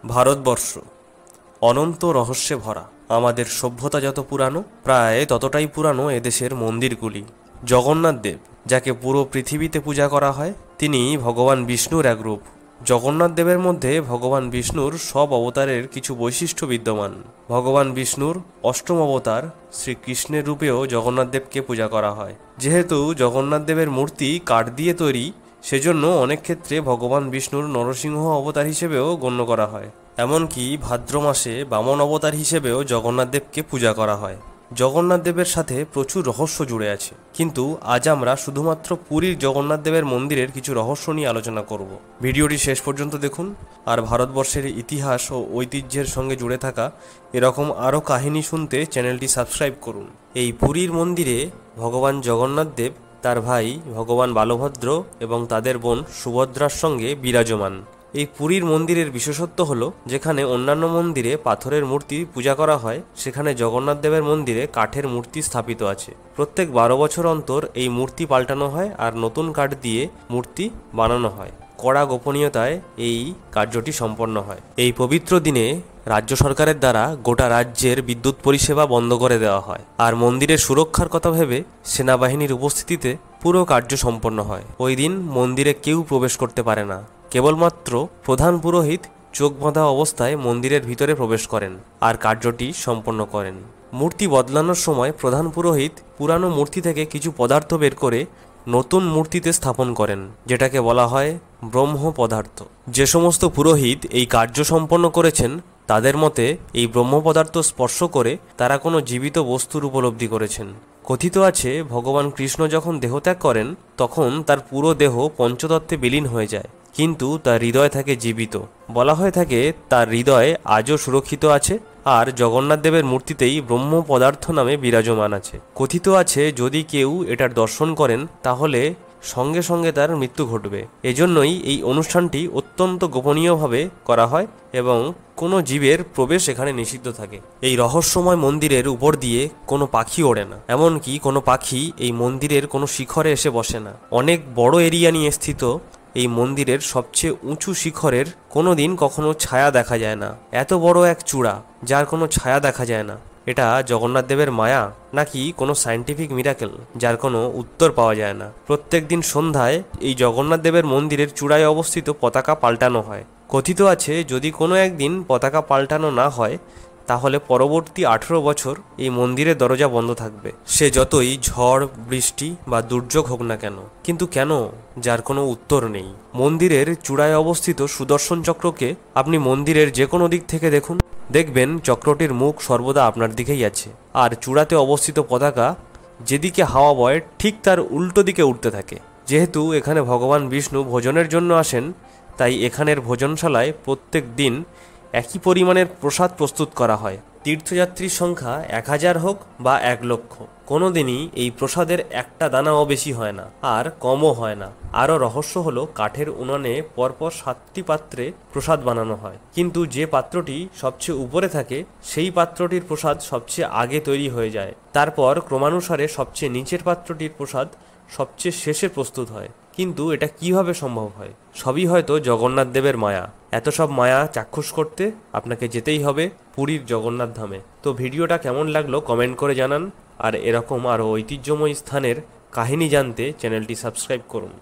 ভারতবর্ষ অনন্ত রহস্যে ভরা। আমাদের সভ্যতা যত পুরানো, প্রায় ততটাই পুরানো এদেশের মন্দিরগুলি। জগন্নাথ দেব, যাকে পুরো পৃথিবীতে পূজা করা হয়, তিনি ভগবান বিষ্ণুর এক রূপ। জগন্নাথ দেবের মধ্যে ভগবান বিষ্ণুর সব অবতারের কিছু বৈশিষ্ট্য বিদ্যমান। ভগবান বিষ্ণুর অষ্টম অবতার শ্রীকৃষ্ণের রূপেও জগন্নাথ দেবকে পূজা করা হয়। যেহেতু জগন্নাথ দেবের মূর্তি কাঠ দিয়ে তৈরি, সেজন্য অনেক ক্ষেত্রে ভগবান বিষ্ণুর নরসিংহ অবতার হিসেবেও গণ্য করা হয়। এমনকি ভাদ্র মাসে বামন অবতার হিসেবেও জগন্নাথ দেবকে পূজা করা হয়। জগন্নাথ দেবের সাথে প্রচুর রহস্য জুড়ে আছে, কিন্তু আজ আমরা শুধুমাত্র পুরীর জগন্নাথ দেবের মন্দিরের কিছু রহস্য নিয়ে আলোচনা করব। ভিডিওটি শেষ পর্যন্ত দেখুন, আর ভারতবর্ষের ইতিহাস ও ঐতিহ্যের সঙ্গে জুড়ে থাকা এরকম আরও কাহিনী শুনতে চ্যানেলটি সাবস্ক্রাইব করুন। এই পুরীর মন্দিরে ভগবান জগন্নাথ দেব তার ভাই ভগবান বালভদ্র এবং তাদের বোন সুভদ্রার সঙ্গে বিরাজমান। এই পুরীর মন্দিরের বিশেষত্ব হলো, যেখানে অন্যান্য মন্দিরে পাথরের মূর্তি পূজা করা হয়, সেখানে জগন্নাথ দেবের মন্দিরে কাঠের মূর্তি স্থাপিত আছে। প্রত্যেক 12 বছর অন্তর এই মূর্তি পাল্টানো হয় আর নতুন কাঠ দিয়ে মূর্তি বানানো হয়। কড়া গোপনীয়তায় এই কার্যটি সম্পন্ন হয়। এই পবিত্র দিনে রাজ্য সরকারের দ্বারা গোটা রাজ্যের বিদ্যুৎ পরিষেবা বন্ধ করে দেওয়া হয়, আর মন্দিরের সুরক্ষার কথা ভেবে সেনাবাহিনীর উপস্থিতিতে পুরো কার্য সম্পন্ন হয়। ওই দিন মন্দিরে কেউ প্রবেশ করতে পারে না। কেবলমাত্র প্রধান পুরোহিত চোখ বাঁধা অবস্থায় মন্দিরের ভিতরে প্রবেশ করেন আর কার্যটি সম্পন্ন করেন। মূর্তি বদলানোর সময় প্রধান পুরোহিত পুরানো মূর্তি থেকে কিছু পদার্থ বের করে নতুন মূর্তিতে স্থাপন করেন, যেটাকে বলা হয় ব্রহ্ম পদার্থ। যে সমস্ত পুরোহিত এই কার্য সম্পন্ন করেছেন, তাদের মতে এই ব্রহ্ম পদার্থ স্পর্শ করে তারা কোনো জীবিত বস্তুর উপলব্ধি করেছেন। কথিত আছে, ভগবান কৃষ্ণ যখন দেহত্যাগ করেন, তখন তার পুরো দেহ পঞ্চতত্ত্বে বিলীন হয়ে যায়, কিন্তু তার হৃদয় থাকে জীবিত। বলা হয়ে থাকে তার হৃদয় আজও সুরক্ষিত আছে, আর জগন্নাথ দেবের মূর্তিতেই ব্রহ্ম পদার্থ নামে বিরাজমান আছে। কথিত আছে, যদি কেউ এটার দর্শন করেন, তাহলে সঙ্গে সঙ্গে তার মৃত্যু ঘটবে। এজন্যই এই অনুষ্ঠানটি অত্যন্ত গোপনীয়ভাবে করা হয় এবং কোনো জীবের প্রবেশ এখানে নিষিদ্ধ থাকে। এই রহস্যময় মন্দিরের উপর দিয়ে কোনো পাখি ওড়ে না, এমনকি কোনো পাখি এই মন্দিরের কোনো শিখরে এসে বসে না। অনেক বড় এরিয়া নিয়ে স্থিত এই মন্দিরের সবচেয়ে উঁচু শিখরের কোনোদিন কখনো ছায়া দেখা যায় না। এত বড় এক চূড়া, যার কোনো ছায়া দেখা যায় না, এটা জগন্নাথ দেবের মায়া নাকি কোনো সায়েন্টিফিক মিরাকেল, যার কোনো উত্তর পাওয়া যায় না। প্রত্যেক দিন সন্ধ্যায় এই জগন্নাথ দেবের মন্দিরের চূড়ায় অবস্থিত পতাকা পাল্টানো হয়। কথিত আছে, যদি কোনো একদিন পতাকা পাল্টানো না হয়, তাহলে পরবর্তী 18 বছর এই মন্দিরের দরজা বন্ধ থাকবে, সে যতই ঝড় বৃষ্টি বা দুর্যোগ হোক না কেন। কিন্তু কেন, যার কোনো উত্তর নেই। মন্দিরের চূড়ায় অবস্থিত সুদর্শন চক্রকে আপনি মন্দিরের যে কোনো দিক থেকে দেখুন, দেখবেন চক্রটির মুখ সর্বদা আপনার দিকেই আছে, আর চূড়াতে অবস্থিত পতাকা যেদিকে হাওয়া বয় ঠিক তার উল্টো দিকে উঠতে থাকে। যেহেতু এখানে ভগবান বিষ্ণু ভোজনের জন্য আসেন, তাই এখানের ভোজনশালায় প্রত্যেক দিন একই পরিমাণের প্রসাদ প্রস্তুত করা হয়। তীর্থযাত্রীর সংখ্যা 1000 হোক বা 1 লক্ষ, কোনো দিনই এই প্রসাদের একটা দানাও বেশি হয় না, আর কমও হয় না। আরও রহস্য হলো, কাঠের উনানে পরপর 7টি পাত্রে প্রসাদ বানানো হয়, কিন্তু যে পাত্রটি সবচেয়ে উপরে থাকে, সেই পাত্রটির প্রসাদ সবচেয়ে আগে তৈরি হয়ে যায়। তারপর ক্রমানুসারে সবচেয়ে নিচের পাত্রটির প্রসাদ সবচেয়ে শেষে প্রস্তুত হয়। কিন্তু এটা কিভাবে সম্ভব হয়? সবই হয়তো জগন্নাথ দেবের মায়া। এত সব মায়া চাক্ষুষ করতে আপনাকে যেতেই হবে পুরীর জগন্নাথ ধামে। তো ভিডিওটা কেমন লাগলো কমেন্ট করে জানান, আর এরকম আরও ঐতিহ্যময় স্থানের কাহিনী জানতে চ্যানেলটি সাবস্ক্রাইব করুন।